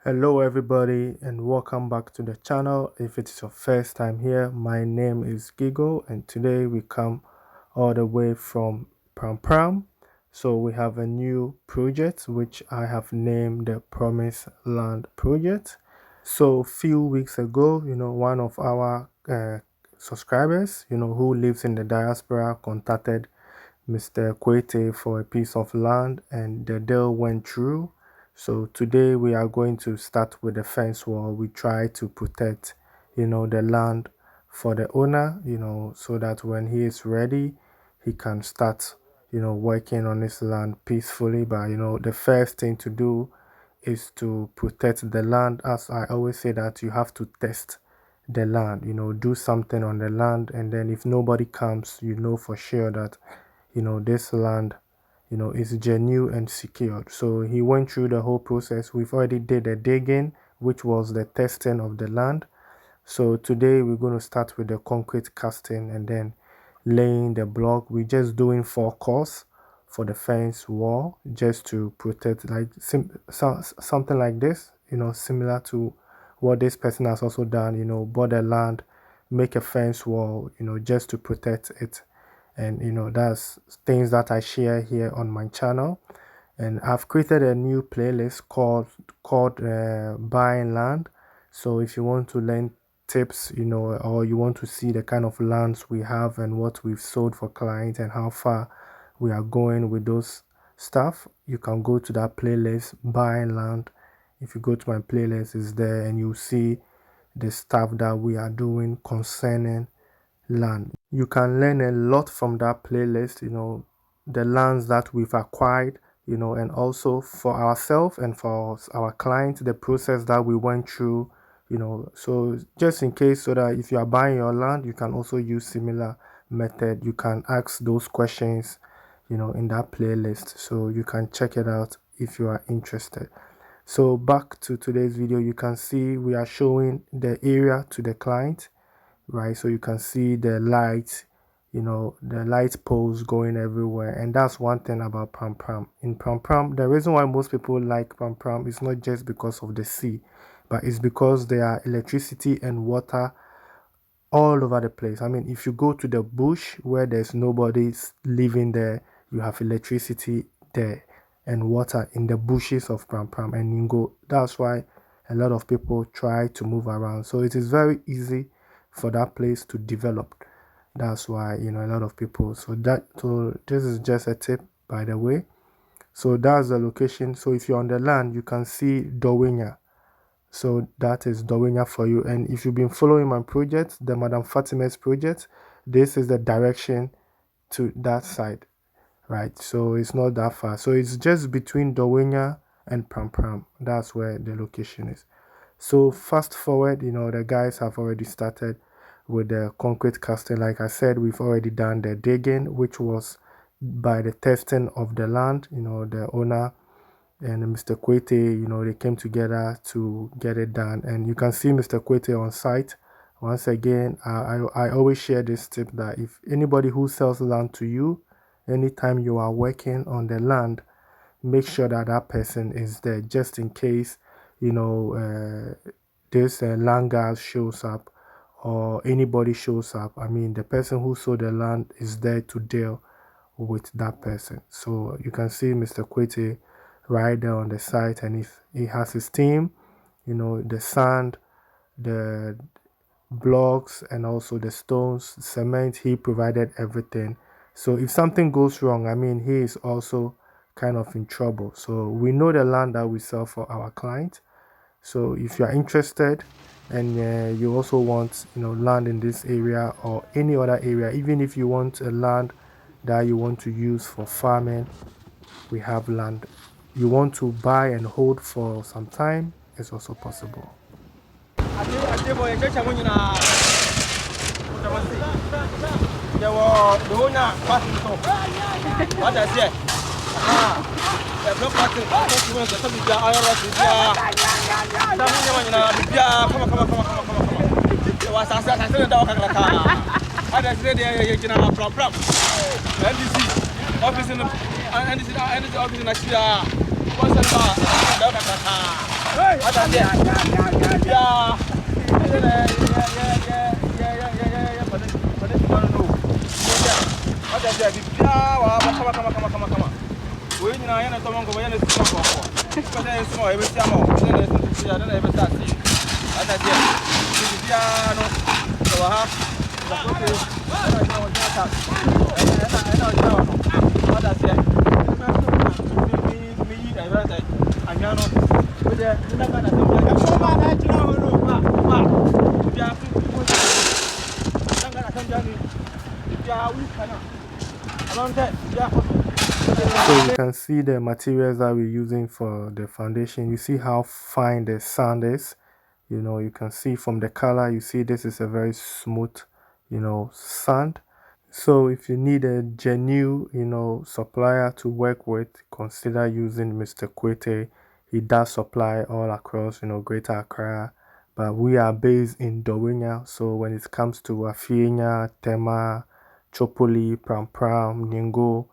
Hello everybody and welcome back to the channel. If it's your first time here, my name is Gigo and today we come all the way from Pram. So we have a new project which I have named the Promised Land Project. So few weeks ago, one of our subscribers, who lives in the diaspora contacted Mr. Kwete for a piece of land and the deal went through. So today we are going to start with the fence wall. We try to protect, the land for the owner, so that when he is ready, he can start, working on his land peacefully. But, the first thing to do is to protect the land. As I always say that you have to test the land, do something on the land. And then if nobody comes, for sure that, this land is genuine and secured. So he went through the whole process. We've already did the digging, which was the testing of the land. So today we're going to start with the concrete casting and then laying the block. We're just doing 4 course for the fence wall just to protect, like something like this, similar to what this person has also done, bought the land, make a fence wall, just to protect it. And that's things that I share here on my channel. And I've created a new playlist called Buying Land. So if you want to learn tips, or you want to see the kind of lands we have and what we've sold for clients and how far we are going with those stuff, you can go to that playlist, Buying Land. If you go to my playlist, it's there and you see the stuff that we are doing concerning land. You can learn a lot from that playlist, the lands that we've acquired, and also for ourselves and for our clients, the process that we went through, so just in case, so that if you are buying your land, you can also use similar method. You can ask those questions, in that playlist, so you can check it out if you are interested. So back to today's video, you can see we are showing the area to the client, right? So you can see the lights, the light poles going everywhere. And that's one thing about Pram. In Pram, the reason why most people like Pram is not just because of the sea, but it's because there are electricity and water all over the place. I mean, if you go to the bush where there's nobody living there, you have electricity there and water in the bushes of Pram and Ningo. That's why a lot of people try to move around. So it is very easy for that place to develop. That's why, a lot of people. So this is just a tip, by the way. So that's the location. So if you're on the land, you can see Dowenya. So that is Dowenya for you. And if you've been following my project, the Madam Fatima's project, this is the direction to that side, right? So it's not that far. So it's just between Dowenya and Pram. That's where the location is. So fast forward, the guys have already started with the concrete casting. Like I said, we've already done the digging, which was by the testing of the land. The owner and Mr. Kwete, they came together to get it done. And you can see Mr. Kwete on site. Once again, I always share this tip that if anybody who sells land to you, anytime you are working on the land, make sure that that person is there just in case, this land guard shows up or anybody shows up. I mean, the person who sold the land is there to deal with that person. So you can see Mr. Kwete right there on the site, and if he has his team, the sand, the blocks, and also the stones, cement, he provided everything. So if something goes wrong, I mean, he is also kind of in trouble. So we know the land that we sell for our client. So if you are interested and you also want land in this area or any other area, even if you want a land that you want to use for farming, we have land. You want to buy and hold for some time, it's also possible. Office in Asia. So you can see the materials that we're using for the foundation. You see how fine the sand is. You can see from the color, you see this is a very smooth, sand. So if you need a genuine, supplier to work with, consider using Mr. Kwete. He does supply all across, Greater Accra. But we are based in Dowenya. So when it comes to Afienya, Tema, Chopoli, Pram Pram, Ningo,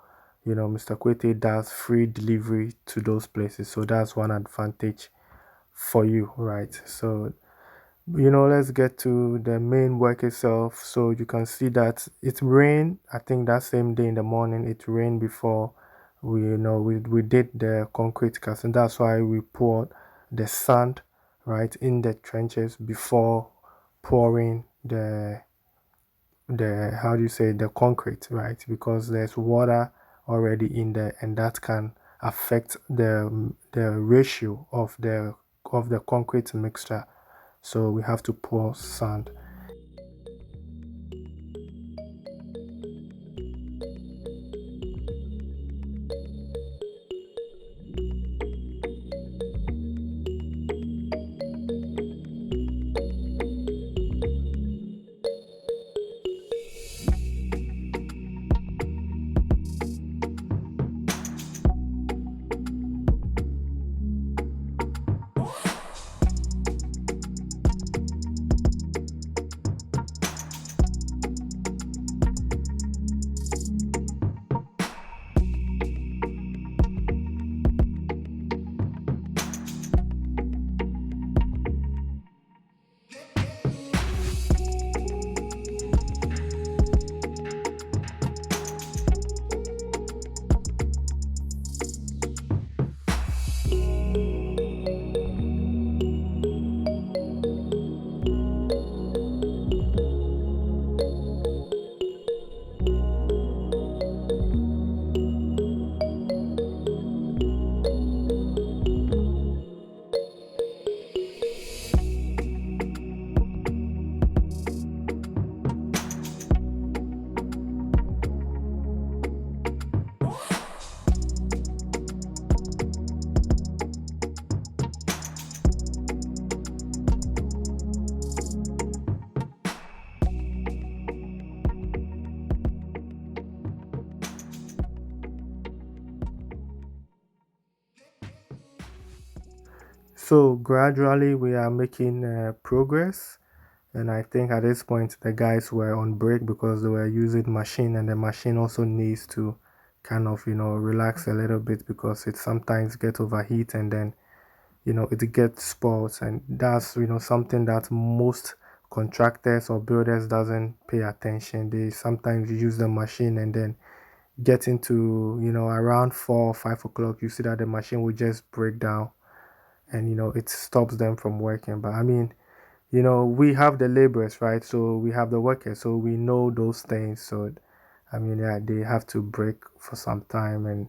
Mr. Kwete does free delivery to those places. So that's one advantage for you, right? So let's get to the main work itself. So you can see that it rained. I think that same day in the morning it rained before we did the concrete cast, and that's why we poured the sand right in the trenches before pouring the how do you say, the concrete, right? Because there's water already in there, and that can affect the ratio of the concrete mixture. So we have to pour sand. So gradually we are making progress, and I think at this point the guys were on break because they were using machine, and the machine also needs to kind of relax a little bit because it sometimes get overheat, and then it gets spoiled, and that's something that most contractors or builders doesn't pay attention. They sometimes use the machine, and then get into around 4 or 5 o'clock, you see that the machine will just break down, and it stops them from working. But I mean, we have the laborers, right? So we have the workers, so we know those things. So I mean, yeah, they have to break for some time, and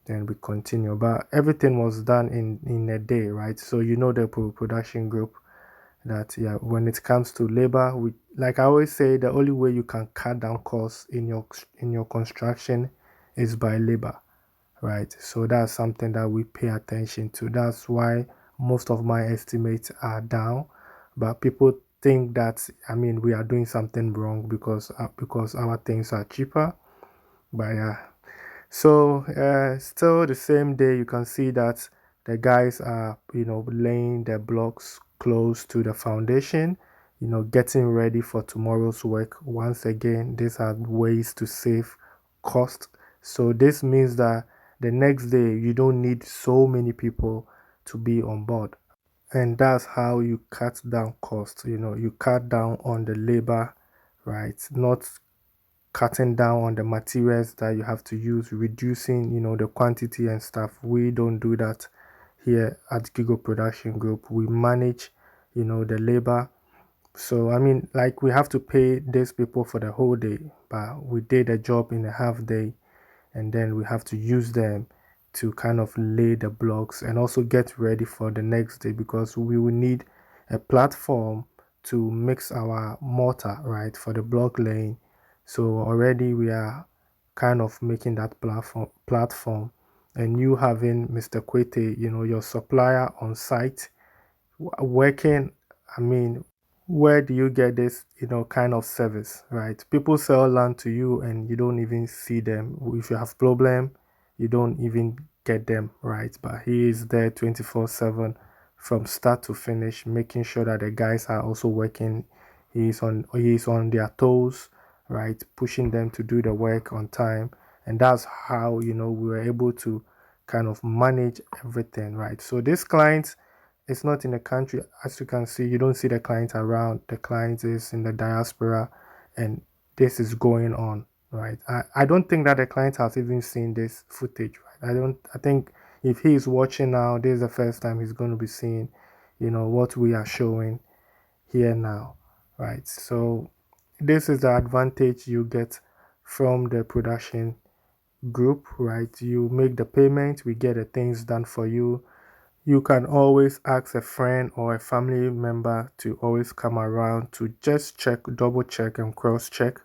then we continue. But everything was done in a day, right? So the production group, that yeah, when it comes to labor, we, like I always say, the only way you can cut down costs in your construction is by labor, right? So that's something that we pay attention to. That's why most of my estimates are down. But people think that, I mean, we are doing something wrong because our things are cheaper. But yeah, so still the same day, you can see that the guys are laying the blocks close to the foundation, getting ready for tomorrow's work. Once again, these are ways to save cost. So this means that the next day you don't need so many people to be on board. and that's how you cut down costs. You cut down on the labor, right? Not cutting down on the materials that you have to use, reducing, the quantity and stuff. We don't do that here at Gigo Production Group. We manage, the labor. So I mean, like, we have to pay these people for the whole day, but we did a job in a half day, and then we have to use them to kind of lay the blocks and also get ready for the next day, because we will need a platform to mix our mortar, right, for the block laying. So already we are kind of making that platform, and you having Mr. Kwete, your supplier on site, working. I mean, where do you get this, kind of service, right? People sell land to you and you don't even see them. If you have problem, you don't even get them, right? But he is there 24/7 from start to finish, making sure that the guys are also working. He is on their toes, right? Pushing them to do the work on time. And that's how, we were able to kind of manage everything, right? So this client, it's not in the country. As you can see, you don't see the client around. The client is in the diaspora, and this is going on, right? I don't think that the client has even seen this footage, right? I think if he is watching now, this is the first time he's going to be seeing, what we are showing here now, right? So this is the advantage you get from the production group, right? You make the payment, we get the things done for you. You can always ask a friend or a family member to always come around to just check, double check, and cross check,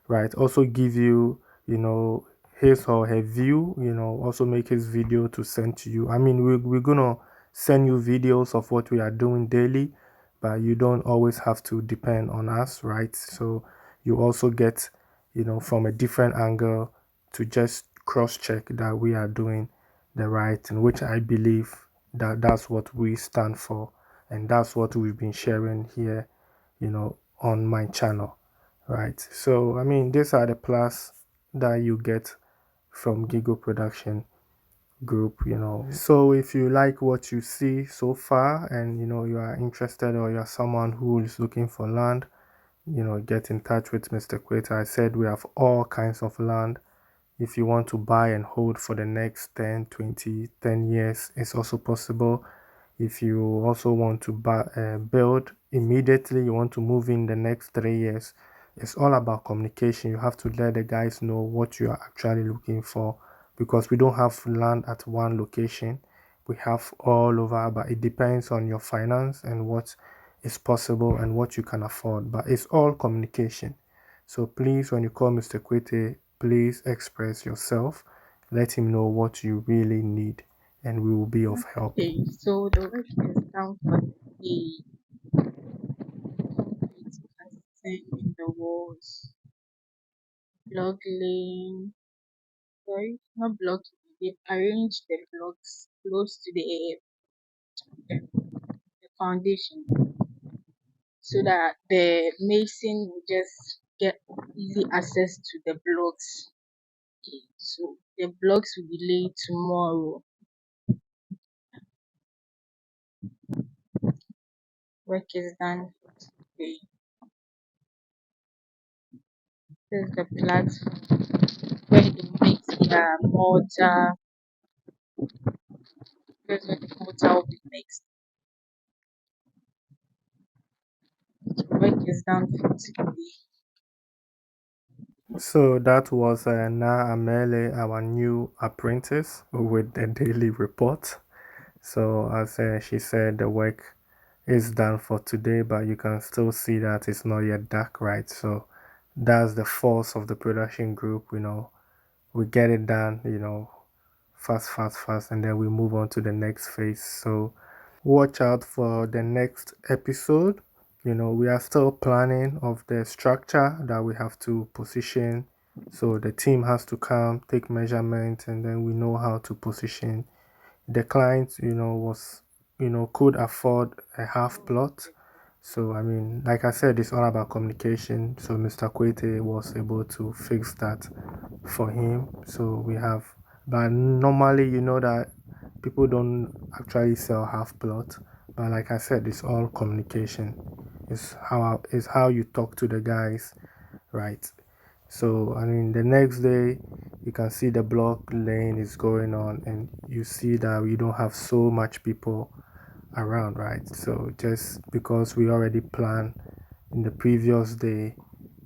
right? Also give you, his or her view, also make his video to send to you. I mean, we're gonna send you videos of what we are doing daily, but you don't always have to depend on us, right? So you also get, from a different angle to just cross check that we are doing the right thing, which I believe that that's what we stand for, and that's what we've been sharing here, on my channel, right? So I mean, these are the plus that you get from Gigo Production Group. So if you like what you see so far, and you are interested, or you're someone who is looking for land, get in touch with Mr. Quater. I said we have all kinds of land. If you want to buy and hold for the next 10, 20, 10 years, it's also possible. If you also want to build immediately, you want to move in the next 3 years, it's all about communication. You have to let the guys know what you are actually looking for, because we don't have land at one location. We have all over, but it depends on your finance and what is possible and what you can afford. But it's all communication. So please, when you call Mr. Kwete, please express yourself. Let him know what you really need, and we will be of help. Okay, so the work is down for the concrete casting in the walls, block laying, sorry, not block, they've arranged the blocks close to the foundation so that the mason will just get easy access to the blocks. Okay, so the blocks will be laid tomorrow. Work is done for today. This is the platform where they mix their mortar. This is where the mortar will be mixed. So work is done for today. So that was Na Amele, our new apprentice, with the daily report. So as she said, the work is done for today, but you can still see that it's not yet dark, right? So that's the force of the production group. We get it done, fast, fast, fast, and then we move on to the next phase. So watch out for the next episode. We are still planning of the structure that we have to position. So the team has to come, take measurement, and then we know how to position. The client, could afford a half plot. So, I mean, like I said, it's all about communication. So, Mr. Kwete was able to fix that for him. So, but normally, that people don't actually sell half plot. But like I said, it's all communication. It's how you talk to the guys, right? So I mean, the next day you can see the block lane is going on, and you see that we don't have so much people around, right? So just because we already planned in the previous day,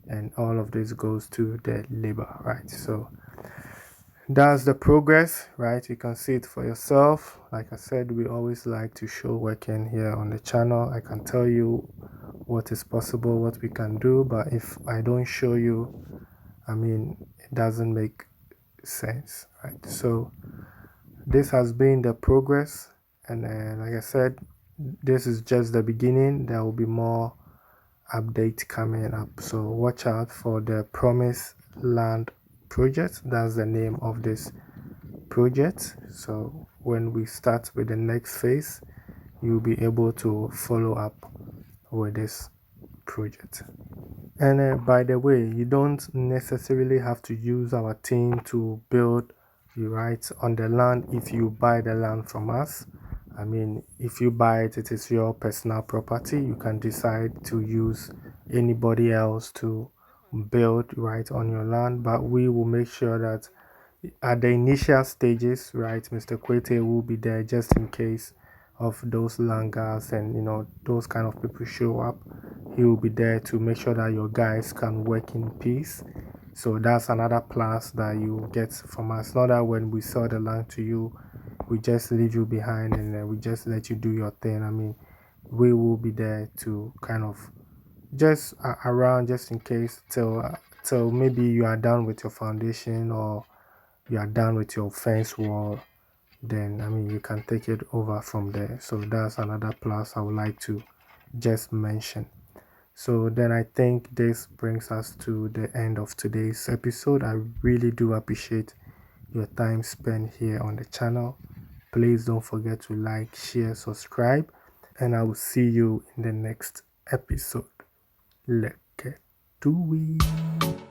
and all of this goes to the labor, right? So that's the progress, right? You can see it for yourself. Like I said, we always like to show working here on the channel. I can tell you what is possible, what we can do, but if I don't show you, I mean, it doesn't make sense, right? So this has been the progress, and like I said, this is just the beginning. There will be more update coming up, so watch out for the Promise Land project. That's the name of this project. So when we start with the next phase, you'll be able to follow up with this project. And by the way, you don't necessarily have to use our team to build the rights on the land if you buy the land from us. I mean, if you buy it, it is your personal property. You can decide to use anybody else to build right on your land, but we will make sure that at the initial stages, right, Mr. Kwete will be there just in case of those langars and those kind of people show up. He will be there to make sure that your guys can work in peace. So that's another plus that you get from us. Not that when we sell the land to you, we just leave you behind and we just let you do your thing. I mean, we will be there to kind of just around just in case till maybe you are done with your foundation or you are done with your fence wall, then I mean you can take it over from there. So that's another plus I would like to just mention. So then I think this brings us to the end of today's episode. I really do appreciate your time spent here on the channel. Please don't forget to like, share, subscribe, and I will see you in the next episode. Let's get to it.